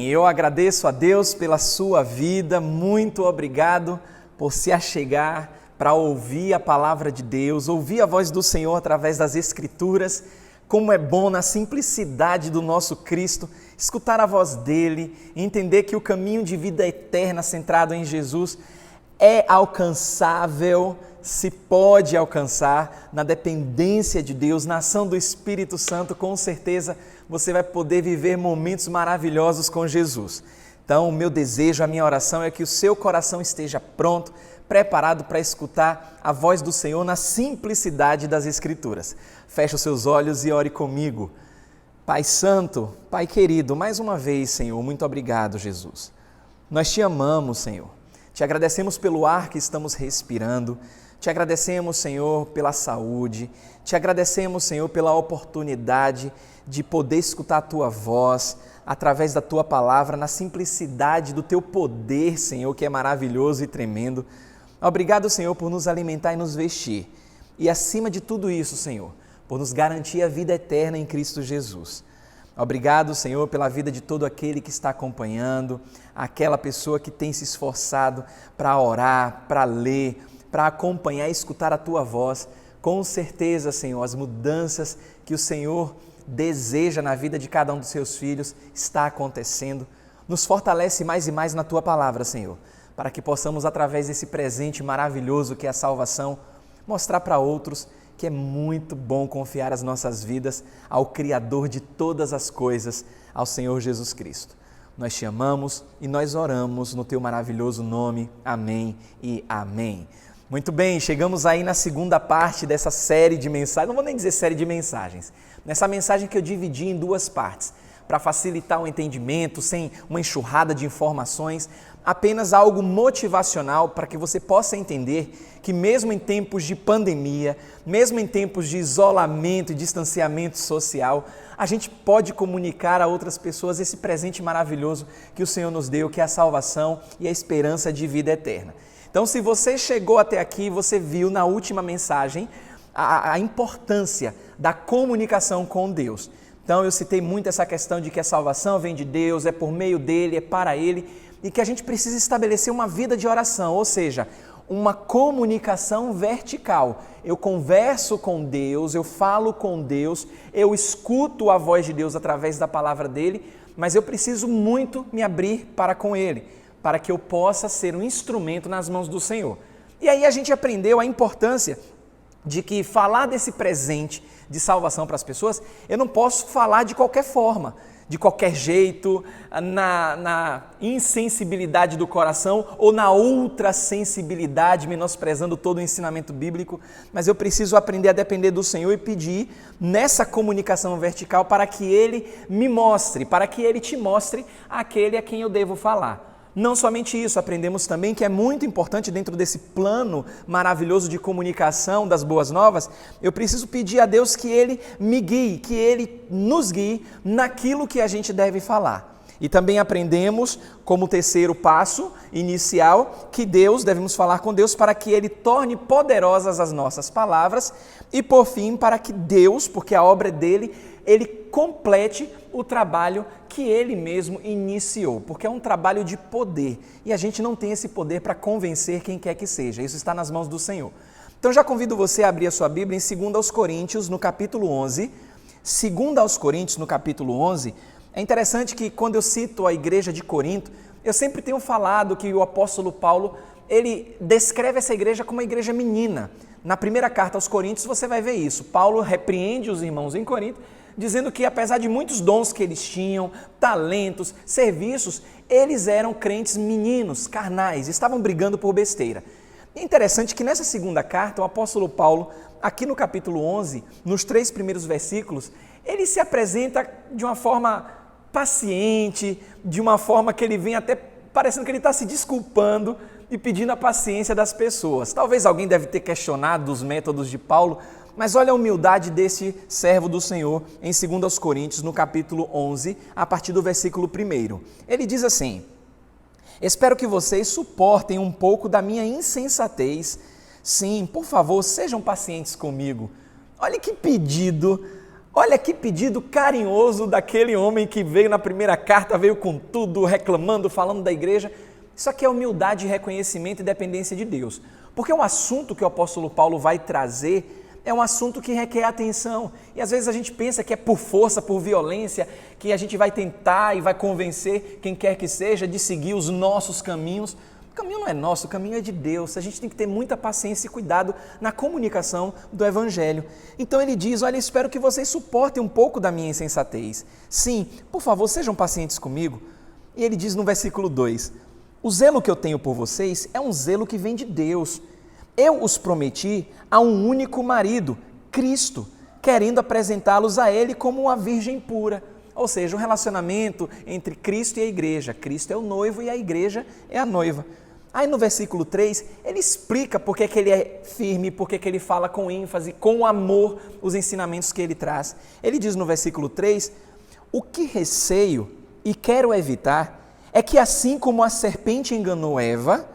eu agradeço a Deus pela sua vida, muito obrigado por se achegar para ouvir a palavra de Deus, ouvir a voz do Senhor através das Escrituras. Como é bom na simplicidade do nosso Cristo, escutar a voz dele, entender que o caminho de vida eterna centrado em Jesus é alcançável, se pode alcançar na dependência de Deus, na ação do Espírito Santo. Com certeza você vai poder viver momentos maravilhosos com Jesus. Então, o meu desejo, a minha oração é que o seu coração esteja pronto, preparado para escutar a voz do Senhor na simplicidade das Escrituras. Feche os seus olhos e ore comigo. Pai Santo, Pai querido, mais uma vez, Senhor, muito obrigado, Jesus. Nós te amamos, Senhor. Te agradecemos pelo ar que estamos respirando. Te agradecemos, Senhor, pela saúde. Te agradecemos, Senhor, pela oportunidade de poder escutar a Tua voz através da Tua palavra, na simplicidade do Teu poder, Senhor, que é maravilhoso e tremendo. Obrigado, Senhor, por nos alimentar e nos vestir. E acima de tudo isso, Senhor, por nos garantir a vida eterna em Cristo Jesus. Obrigado, Senhor, pela vida de todo aquele que está acompanhando, aquela pessoa que tem se esforçado para orar, para ler, para acompanhar e escutar a Tua voz. Com certeza, Senhor, as mudanças que o Senhor deseja na vida de cada um dos seus filhos está acontecendo. Nos fortalece mais e mais na Tua palavra, Senhor, para que possamos, através desse presente maravilhoso que é a salvação, mostrar para outros que é muito bom confiar as nossas vidas ao Criador de todas as coisas, ao Senhor Jesus Cristo. Nós te amamos e nós oramos no Teu maravilhoso nome. Amém e amém. Muito bem, chegamos aí na segunda parte dessa série de mensagens, não vou nem dizer série de mensagens, nessa mensagem que eu dividi em duas partes, para facilitar o entendimento, sem uma enxurrada de informações, apenas algo motivacional para que você possa entender que mesmo em tempos de pandemia, mesmo em tempos de isolamento e distanciamento social, a gente pode comunicar a outras pessoas esse presente maravilhoso que o Senhor nos deu, que é a salvação e a esperança de vida eterna. Então, se você chegou até aqui, você viu na última mensagem a importância da comunicação com Deus. Então, eu citei muito essa questão de que a salvação vem de Deus, é por meio dele, é para ele, e que a gente precisa estabelecer uma vida de oração, ou seja, uma comunicação vertical. Eu converso com Deus, eu falo com Deus, eu escuto a voz de Deus através da palavra dele, mas eu preciso muito me abrir para com ele, para que eu possa ser um instrumento nas mãos do Senhor. E aí a gente aprendeu a importância de que falar desse presente de salvação para as pessoas, eu não posso falar de qualquer forma, de qualquer jeito, na insensibilidade do coração ou na ultra sensibilidade, menosprezando todo o ensinamento bíblico, mas eu preciso aprender a depender do Senhor e pedir nessa comunicação vertical para que Ele me mostre, para que Ele te mostre aquele a quem eu devo falar. Não somente isso, aprendemos também que é muito importante dentro desse plano maravilhoso de comunicação das boas novas, eu preciso pedir a Deus que Ele me guie, que Ele nos guie naquilo que a gente deve falar. E também aprendemos, como terceiro passo inicial, que devemos falar com Deus para que Ele torne poderosas as nossas palavras e, por fim, para que Deus, porque a obra é dele, Ele complete o trabalho que Ele mesmo iniciou, porque é um trabalho de poder e a gente não tem esse poder para convencer quem quer que seja, isso está nas mãos do Senhor. Então já convido você a abrir a sua Bíblia em 2 Coríntios, no capítulo 11. 2 Coríntios, no capítulo 11, é interessante que quando eu cito a igreja de Corinto, eu sempre tenho falado que o apóstolo Paulo, ele descreve essa igreja como uma igreja menina. Na primeira carta aos Coríntios você vai ver isso, Paulo repreende os irmãos em Corinto, dizendo que apesar de muitos dons que eles tinham, talentos, serviços, eles eram crentes meninos, carnais, estavam brigando por besteira. É interessante que nessa segunda carta, o apóstolo Paulo, aqui no capítulo 11, nos 3 primeiros versículos, ele se apresenta de uma forma paciente, de uma forma que ele vem até parecendo que ele está se desculpando e pedindo a paciência das pessoas. Talvez alguém deve ter questionado os métodos de Paulo, mas olha a humildade desse servo do Senhor em 2 Coríntios, no capítulo 11, a partir do versículo 1. Ele diz assim: espero que vocês suportem um pouco da minha insensatez. Sim, por favor, sejam pacientes comigo. Olha que pedido, Olha que pedido carinhoso daquele homem que veio na primeira carta, veio com tudo, reclamando, falando da igreja. Isso aqui é humildade, reconhecimento e dependência de Deus. Porque o assunto que o apóstolo Paulo vai trazer é um assunto que requer atenção. E às vezes a gente pensa que é por força, por violência, que a gente vai tentar e vai convencer quem quer que seja de seguir os nossos caminhos. O caminho não é nosso, o caminho é de Deus. A gente tem que ter muita paciência e cuidado na comunicação do Evangelho. Então ele diz, olha, espero que vocês suportem um pouco da minha insensatez. Sim, por favor, sejam pacientes comigo. E ele diz no versículo 2, o zelo que eu tenho por vocês é um zelo que vem de Deus. Eu os prometi a um único marido, Cristo, querendo apresentá-los a Ele como uma virgem pura. Ou seja, um relacionamento entre Cristo e a igreja. Cristo é o noivo e a igreja é a noiva. Aí no versículo 3, ele explica por que ele é firme, por que ele fala com ênfase, com amor, os ensinamentos que ele traz. Ele diz no versículo 3, o que receio e quero evitar é que assim como a serpente enganou Eva,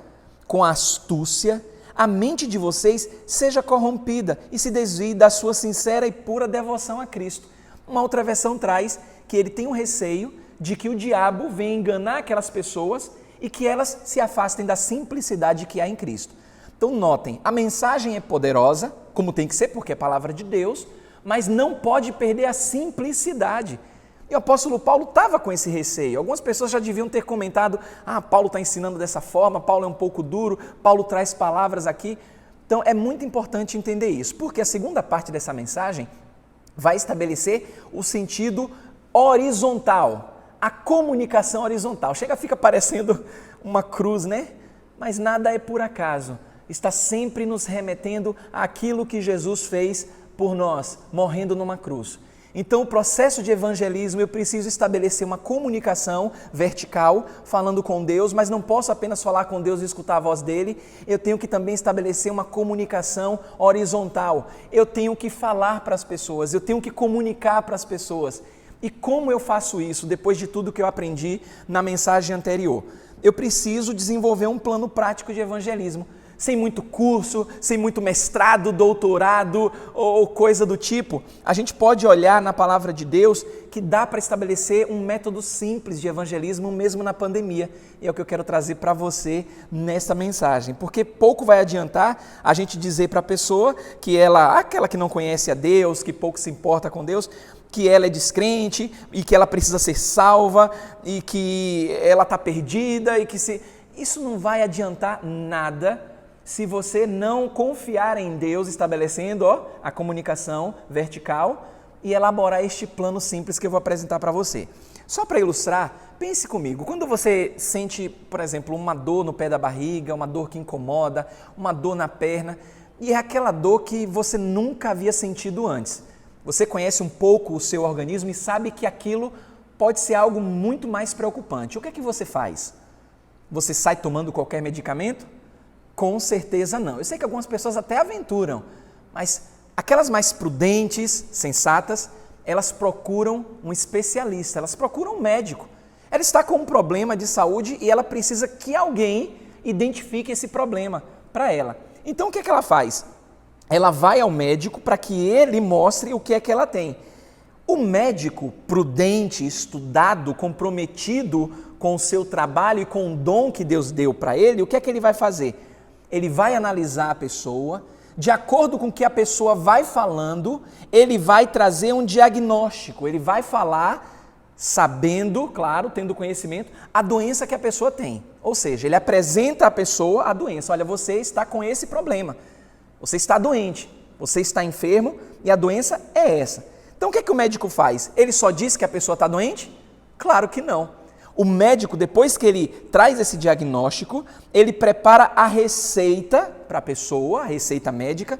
com a astúcia, a mente de vocês seja corrompida e se desvie da sua sincera e pura devoção a Cristo. Uma outra versão traz que ele tem um receio de que o diabo venha enganar aquelas pessoas e que elas se afastem da simplicidade que há em Cristo. Então notem, a mensagem é poderosa, como tem que ser, porque é a palavra de Deus, mas não pode perder a simplicidade. E o apóstolo Paulo estava com esse receio. Algumas pessoas já deviam ter comentado, Paulo está ensinando dessa forma, Paulo é um pouco duro, Paulo traz palavras aqui. Então é muito importante entender isso, porque a segunda parte dessa mensagem vai estabelecer o sentido horizontal, a comunicação horizontal. Fica parecendo uma cruz, né? Mas nada é por acaso. Está sempre nos remetendo àquilo que Jesus fez por nós, morrendo numa cruz. Então, o processo de evangelismo, eu preciso estabelecer uma comunicação vertical, falando com Deus, mas não posso apenas falar com Deus e escutar a voz dele, eu tenho que também estabelecer uma comunicação horizontal. Eu tenho que falar para as pessoas, eu tenho que comunicar para as pessoas. E como eu faço isso, depois de tudo que eu aprendi na mensagem anterior? Eu preciso desenvolver um plano prático de evangelismo. Sem muito curso, sem muito mestrado, doutorado ou coisa do tipo, a gente pode olhar na palavra de Deus que dá para estabelecer um método simples de evangelismo mesmo na pandemia. E é o que eu quero trazer para você nessa mensagem, porque pouco vai adiantar a gente dizer para a pessoa que aquela que não conhece a Deus, que pouco se importa com Deus, que ela é descrente e que ela precisa ser salva e que ela está perdida e que isso não vai adiantar nada se você não confiar em Deus, estabelecendo a comunicação vertical e elaborar este plano simples que eu vou apresentar para você. Só para ilustrar, pense comigo, quando você sente, por exemplo, uma dor no pé da barriga, uma dor que incomoda, uma dor na perna, e é aquela dor que você nunca havia sentido antes. Você conhece um pouco o seu organismo e sabe que aquilo pode ser algo muito mais preocupante. O que é que você faz? Você sai tomando qualquer medicamento? Com certeza não. Eu sei que algumas pessoas até aventuram, mas aquelas mais prudentes, sensatas, elas procuram um especialista, elas procuram um médico. Ela está com um problema de saúde e ela precisa que alguém identifique esse problema para ela. Então o que é que ela faz? Ela vai ao médico para que ele mostre o que é que ela tem. O médico prudente, estudado, comprometido com o seu trabalho e com o dom que Deus deu para ele, o que é que ele vai fazer? Ele vai analisar a pessoa, de acordo com o que a pessoa vai falando, ele vai trazer um diagnóstico, ele vai falar sabendo, claro, tendo conhecimento, a doença que a pessoa tem. Ou seja, ele apresenta à pessoa a doença. Olha, você está com esse problema, você está doente, você está enfermo e a doença é essa. Então o que é que o médico faz? Ele só diz que a pessoa está doente? Claro que não. O médico, depois que ele traz esse diagnóstico, ele prepara a receita para a pessoa, a receita médica,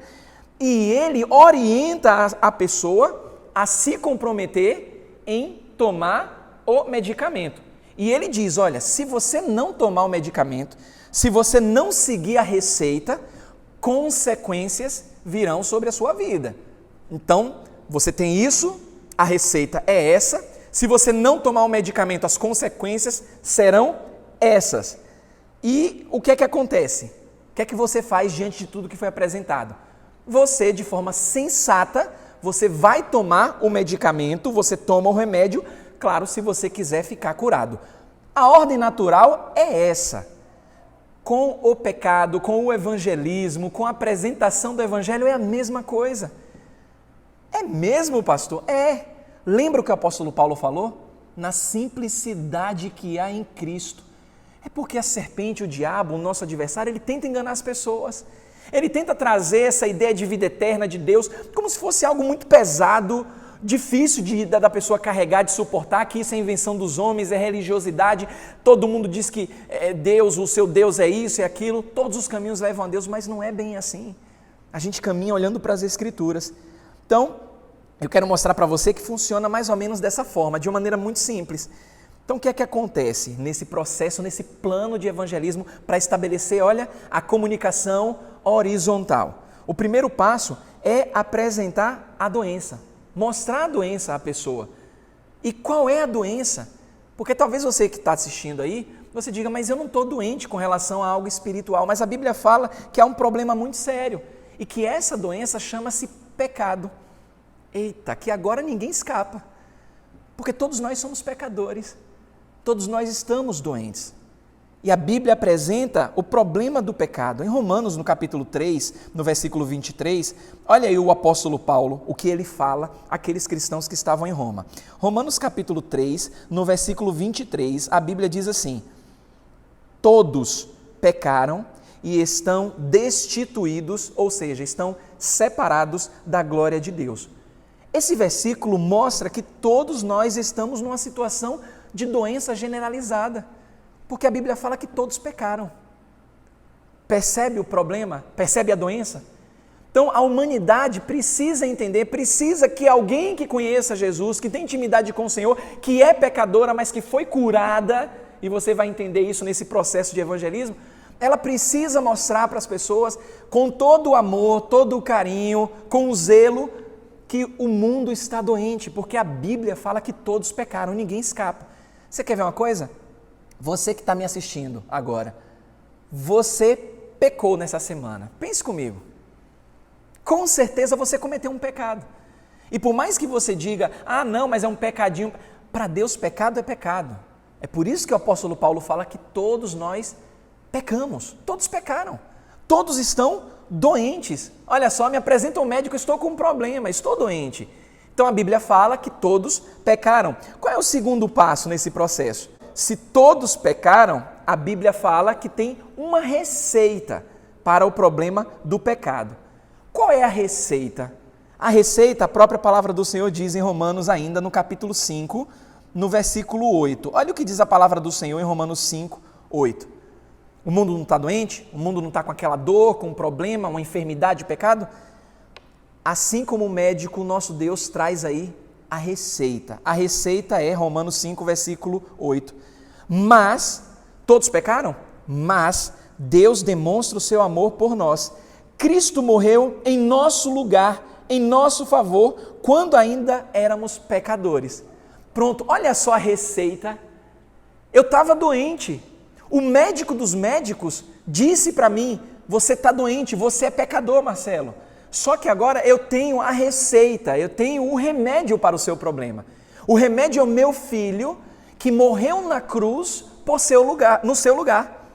e ele orienta a pessoa a se comprometer em tomar o medicamento. E ele diz, olha, se você não tomar o medicamento, se você não seguir a receita, consequências virão sobre a sua vida. Então, você tem isso, a receita é essa. Se você não tomar o medicamento, as consequências serão essas. E o que é que acontece? O que é que você faz diante de tudo que foi apresentado? Você, de forma sensata, você vai tomar o medicamento, você toma o remédio, claro, se você quiser ficar curado. A ordem natural é essa. Com o pecado, com o evangelismo, com a apresentação do evangelho é a mesma coisa. É mesmo, pastor? É. Lembra o que o apóstolo Paulo falou? Na simplicidade que há em Cristo. É porque a serpente, o diabo, o nosso adversário, ele tenta enganar as pessoas. Ele tenta trazer essa ideia de vida eterna de Deus como se fosse algo muito pesado, difícil da pessoa carregar, de suportar, que isso é invenção dos homens, é religiosidade, todo mundo diz que Deus, o seu Deus é isso e aquilo, todos os caminhos levam a Deus, mas não é bem assim. A gente caminha olhando para as Escrituras. Então, eu quero mostrar para você que funciona mais ou menos dessa forma, de uma maneira muito simples. Então, o que é que acontece nesse processo, nesse plano de evangelismo para estabelecer, olha, a comunicação horizontal? O primeiro passo é apresentar a doença, mostrar a doença à pessoa. E qual é a doença? Porque talvez você que está assistindo aí, você diga, mas eu não estou doente com relação a algo espiritual, mas a Bíblia fala que há um problema muito sério e que essa doença chama-se pecado. Eita, que agora ninguém escapa, porque todos nós somos pecadores. Todos nós estamos doentes. E a Bíblia apresenta o problema do pecado. Em Romanos, no capítulo 3, no versículo 23, olha aí o apóstolo Paulo, o que ele fala àqueles cristãos que estavam em Roma. Romanos capítulo 3, no versículo 23, a Bíblia diz assim: todos pecaram e estão destituídos, ou seja, estão separados da glória de Deus. Esse versículo mostra que todos nós estamos numa situação de doença generalizada, porque a Bíblia fala que todos pecaram. Percebe o problema? Percebe a doença? Então a humanidade precisa entender, precisa que alguém que conheça Jesus, que tem intimidade com o Senhor, que é pecadora, mas que foi curada, e você vai entender isso nesse processo de evangelismo, ela precisa mostrar para as pessoas, com todo o amor, todo o carinho, com o zelo, que o mundo está doente, porque a Bíblia fala que todos pecaram, ninguém escapa. Você quer ver uma coisa? Você que está me assistindo agora, você pecou nessa semana. Pense comigo. Com certeza você cometeu um pecado. E por mais que você diga, não, mas é um pecadinho, para Deus pecado é pecado. É por isso que o apóstolo Paulo fala que todos nós pecamos, todos pecaram, todos estão doentes. Olha só, me apresenta um médico, estou com um problema, estou doente. Então a Bíblia fala que todos pecaram. Qual é o segundo passo nesse processo? Se todos pecaram, a Bíblia fala que tem uma receita para o problema do pecado. Qual é a receita? A receita, a própria palavra do Senhor diz em Romanos ainda, no capítulo 5, no versículo 8. Olha o que diz a palavra do Senhor em Romanos 5, 8. O mundo não está doente? O mundo não está com aquela dor, com um problema, uma enfermidade, pecado? Assim como o médico, o nosso Deus traz aí a receita. A receita é Romanos 5, versículo 8. Mas, todos pecaram? Mas Deus demonstra o seu amor por nós. Cristo morreu em nosso lugar, em nosso favor, quando ainda éramos pecadores. Pronto, olha só a receita. Eu estava doente. O médico dos médicos disse para mim, você está doente, você é pecador, Marcelo. Só que agora eu tenho a receita, eu tenho o remédio para o seu problema. O remédio é o meu filho que morreu na cruz no seu lugar.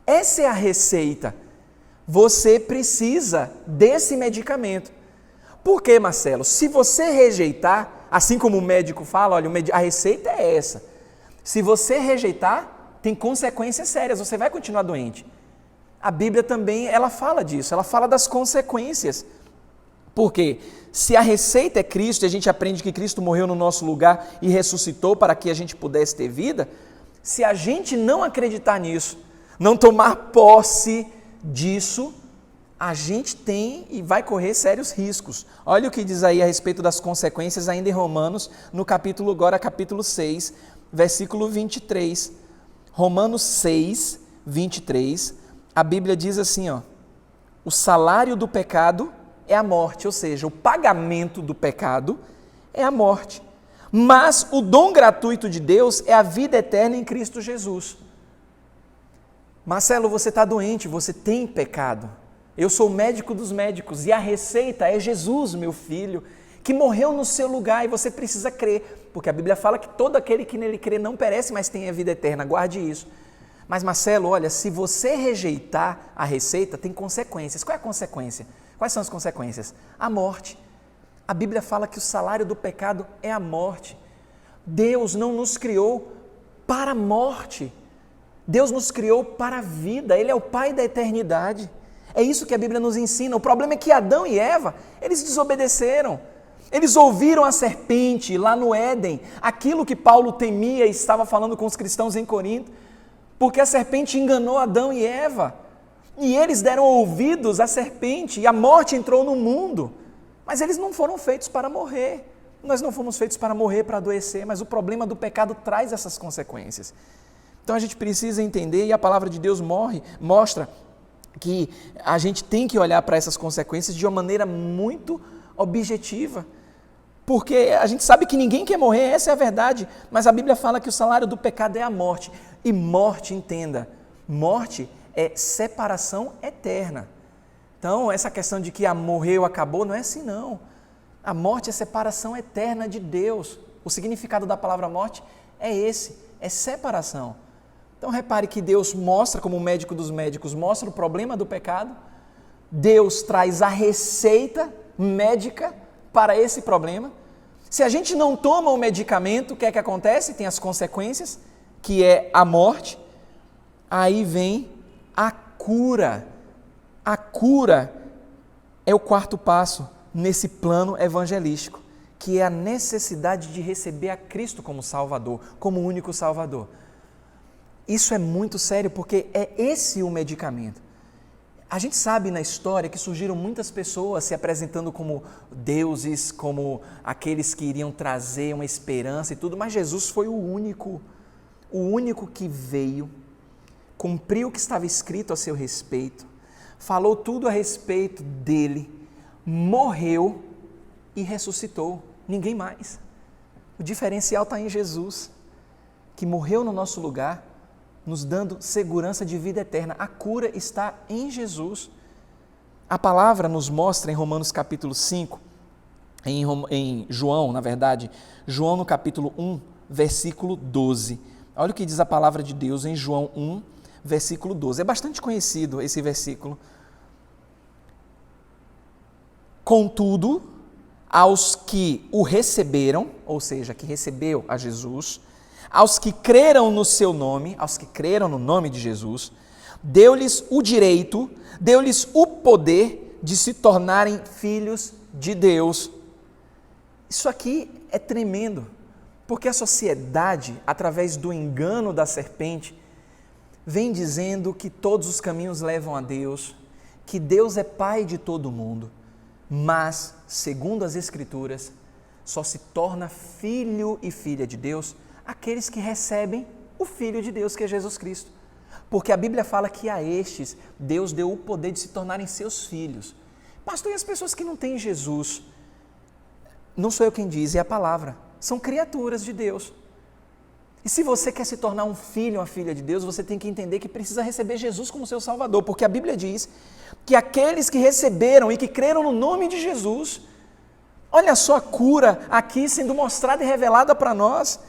Essa é a receita. Você precisa desse medicamento. Por quê, Marcelo? Se você rejeitar, assim como o médico fala, olha, a receita é essa. Se você rejeitar, tem consequências sérias, você vai continuar doente. A Bíblia também, ela fala disso, ela fala das consequências. Porque se a receita é Cristo, e a gente aprende que Cristo morreu no nosso lugar e ressuscitou para que a gente pudesse ter vida, se a gente não acreditar nisso, não tomar posse disso, a gente tem e vai correr sérios riscos. Olha o que diz aí a respeito das consequências ainda em Romanos, no capítulo 6, versículo 23. Romanos 6, 23, a Bíblia diz assim, o salário do pecado é a morte, ou seja, o pagamento do pecado é a morte. Mas o dom gratuito de Deus é a vida eterna em Cristo Jesus. Marcelo, você está doente, você tem pecado. Eu sou o médico dos médicos e a receita é Jesus, meu filho, que morreu no seu lugar e você precisa crer, porque a Bíblia fala que todo aquele que nele crê não perece, mas tem a vida eterna, guarde isso. Mas Marcelo, olha, se você rejeitar a receita, tem consequências. Qual é a consequência? Quais são as consequências? A morte. A Bíblia fala que o salário do pecado é a morte. Deus não nos criou para a morte. Deus nos criou para a vida. Ele é o Pai da eternidade. É isso que a Bíblia nos ensina. O problema é que Adão e Eva, eles desobedeceram. Eles ouviram a serpente lá no Éden, aquilo que Paulo temia e estava falando com os cristãos em Corinto, porque a serpente enganou Adão e Eva. E eles deram ouvidos à serpente e a morte entrou no mundo. Mas eles não foram feitos para morrer. Nós não fomos feitos para morrer, para adoecer, mas o problema do pecado traz essas consequências. Então a gente precisa entender, e a palavra de Deus mostra que a gente tem que olhar para essas consequências de uma maneira muito objetiva. Porque a gente sabe que ninguém quer morrer, essa é a verdade, mas a Bíblia fala que o salário do pecado é a morte. E morte, entenda, morte é separação eterna. Então, essa questão de que morreu, acabou, não é assim não. A morte é separação eterna de Deus. O significado da palavra morte é esse, é separação. Então, repare que Deus mostra, como o médico dos médicos, mostra o problema do pecado. Deus traz a receita médica para esse problema. Se a gente não toma o medicamento, o que é que acontece? Tem as consequências, que é a morte. Aí vem a cura. A cura é o quarto passo nesse plano evangelístico, que é a necessidade de receber a Cristo como Salvador, como único Salvador. Isso é muito sério, porque é esse o medicamento. A gente sabe na história que surgiram muitas pessoas se apresentando como deuses, como aqueles que iriam trazer uma esperança e tudo, mas Jesus foi o único que veio, cumpriu o que estava escrito a seu respeito, falou tudo a respeito dele, morreu e ressuscitou, ninguém mais. O diferencial está em Jesus, que morreu no nosso lugar, nos dando segurança de vida eterna. A cura está em Jesus. A palavra nos mostra em Romanos capítulo 5, em João, na verdade, João no capítulo 1, versículo 12. Olha o que diz a palavra de Deus em João 1, versículo 12. É bastante conhecido esse versículo. Contudo, aos que o receberam, ou seja, que recebeu a Jesus, aos que creram no seu nome, aos que creram no nome de Jesus, deu-lhes o direito, deu-lhes o poder de se tornarem filhos de Deus. Isso aqui é tremendo, porque a sociedade, através do engano da serpente, vem dizendo que todos os caminhos levam a Deus, que Deus é Pai de todo mundo, mas, segundo as Escrituras, só se torna filho e filha de Deus aqueles que recebem o Filho de Deus, que é Jesus Cristo. Porque a Bíblia fala que a estes Deus deu o poder de se tornarem seus filhos. Pastor, e as pessoas que não têm Jesus? Não sou eu quem diz, é a palavra. São criaturas de Deus. E se você quer se tornar um filho, uma filha de Deus, você tem que entender que precisa receber Jesus como seu Salvador, porque a Bíblia diz que aqueles que receberam e que creram no nome de Jesus, olha só a cura aqui sendo mostrada e revelada para nós.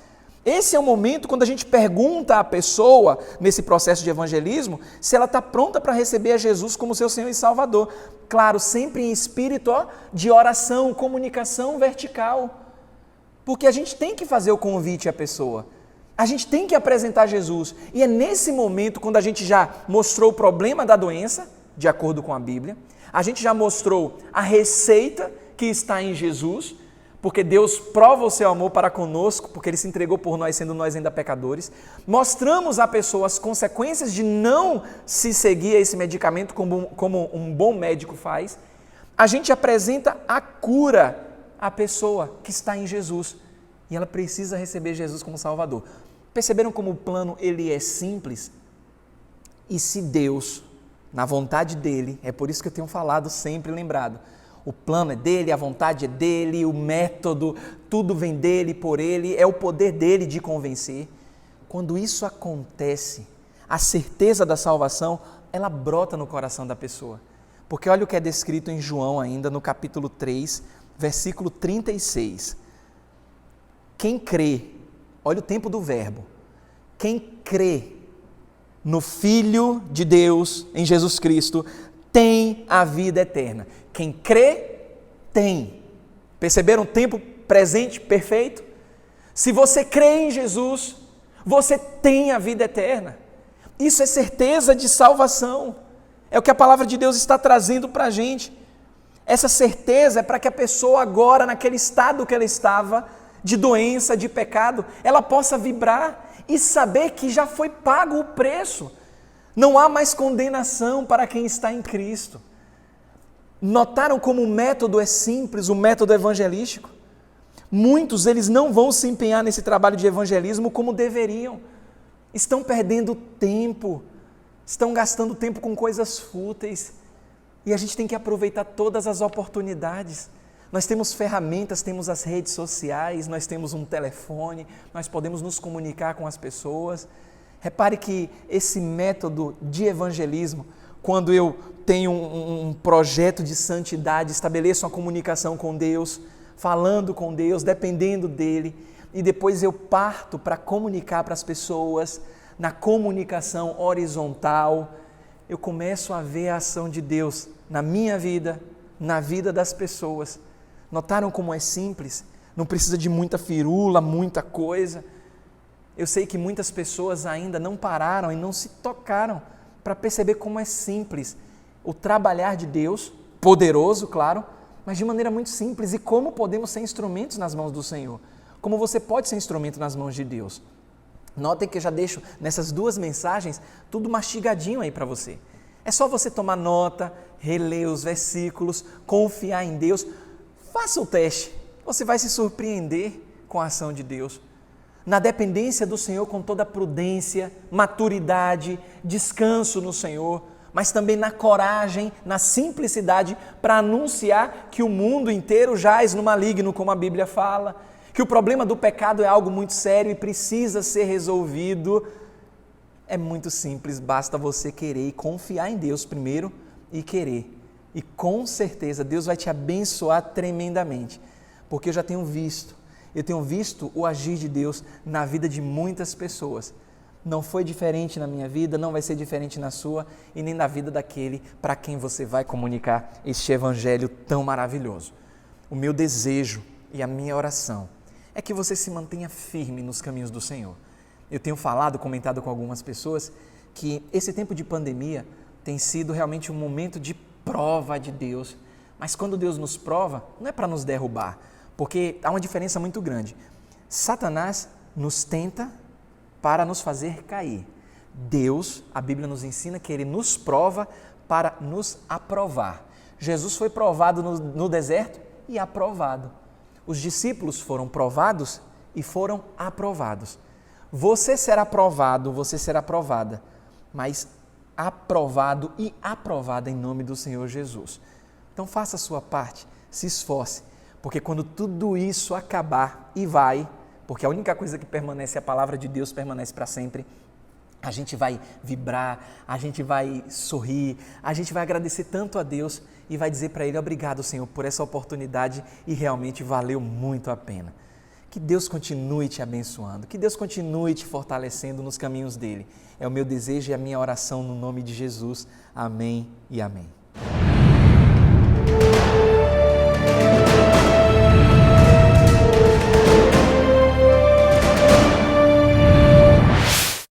Esse é o momento quando a gente pergunta à pessoa, nesse processo de evangelismo, se ela está pronta para receber a Jesus como seu Senhor e Salvador. Claro, sempre em espírito de oração, comunicação vertical. Porque a gente tem que fazer o convite à pessoa. A gente tem que apresentar Jesus. E é nesse momento, quando a gente já mostrou o problema da doença, de acordo com a Bíblia, a gente já mostrou a receita que está em Jesus, porque Deus prova o seu amor para conosco, porque Ele se entregou por nós, sendo nós ainda pecadores. Mostramos à pessoa as consequências de não se seguir a esse medicamento como um bom médico faz. A gente apresenta a cura à pessoa que está em Jesus, e ela precisa receber Jesus como Salvador. Perceberam como o plano ele é simples? E se Deus, na vontade dEle, é por isso que eu tenho falado sempre, lembrado, o plano é dEle, a vontade é dEle, o método, tudo vem dEle, por Ele, é o poder dEle de convencer. Quando isso acontece, a certeza da salvação, ela brota no coração da pessoa. Porque olha o que é descrito em João ainda, no capítulo 3, versículo 36. Quem crê, olha o tempo do verbo, quem crê no Filho de Deus, em Jesus Cristo, tem a vida eterna. Quem crê, tem. Perceberam o tempo presente perfeito? Se você crê em Jesus, você tem a vida eterna. Isso é certeza de salvação. É o que a palavra de Deus está trazendo para a gente. Essa certeza é para que a pessoa agora, naquele estado que ela estava, de doença, de pecado, ela possa vibrar e saber que já foi pago o preço. Não há mais condenação para quem está em Cristo. Notaram como o método é simples, o método evangelístico? Muitos, eles não vão se empenhar nesse trabalho de evangelismo como deveriam. Estão perdendo tempo, estão gastando tempo com coisas fúteis. E a gente tem que aproveitar todas as oportunidades. Nós temos ferramentas, temos as redes sociais, nós temos um telefone, nós podemos nos comunicar com as pessoas. Repare que esse método de evangelismo, quando eu tenho um projeto de santidade, estabeleço uma comunicação com Deus, falando com Deus, dependendo dEle, e depois eu parto para comunicar para as pessoas, na comunicação horizontal, eu começo a ver a ação de Deus na minha vida, na vida das pessoas. Notaram como é simples? Não precisa de muita firula, muita coisa. Eu sei que muitas pessoas ainda não pararam e não se tocaram para perceber como é simples o trabalhar de Deus, poderoso, claro, mas de maneira muito simples, e como podemos ser instrumentos nas mãos do Senhor. Como você pode ser instrumento nas mãos de Deus. Notem que eu já deixo nessas duas mensagens tudo mastigadinho aí para você. É só você tomar nota, reler os versículos, confiar em Deus. Faça o teste, você vai se surpreender com a ação de Deus. Na dependência do Senhor com toda prudência, maturidade, descanso no Senhor, mas também na coragem, na simplicidade para anunciar que o mundo inteiro jaz no maligno, como a Bíblia fala, que o problema do pecado é algo muito sério e precisa ser resolvido. É muito simples, basta você querer e confiar em Deus primeiro e querer. E com certeza Deus vai te abençoar tremendamente, porque eu tenho visto o agir de Deus na vida de muitas pessoas. Não foi diferente na minha vida, não vai ser diferente na sua e nem na vida daquele para quem você vai comunicar este evangelho tão maravilhoso. O meu desejo e a minha oração é que você se mantenha firme nos caminhos do Senhor. Eu tenho comentado com algumas pessoas que esse tempo de pandemia tem sido realmente um momento de prova de Deus. Mas quando Deus nos prova, não é para nos derrubar, porque há uma diferença muito grande. Satanás nos tenta para nos fazer cair. Deus, a Bíblia nos ensina que Ele nos prova para nos aprovar. Jesus foi provado no deserto e aprovado. Os discípulos foram provados e foram aprovados. Você será provado, você será provada, mas aprovado e aprovada em nome do Senhor Jesus. Então faça a sua parte, se esforce, porque quando tudo isso acabar, e vai, porque a única coisa que permanece, a palavra de Deus permanece para sempre, a gente vai vibrar, a gente vai sorrir, a gente vai agradecer tanto a Deus e vai dizer para Ele, obrigado Senhor por essa oportunidade e realmente valeu muito a pena. Que Deus continue te abençoando, que Deus continue te fortalecendo nos caminhos dEle. É o meu desejo e a minha oração no nome de Jesus. Amém e amém.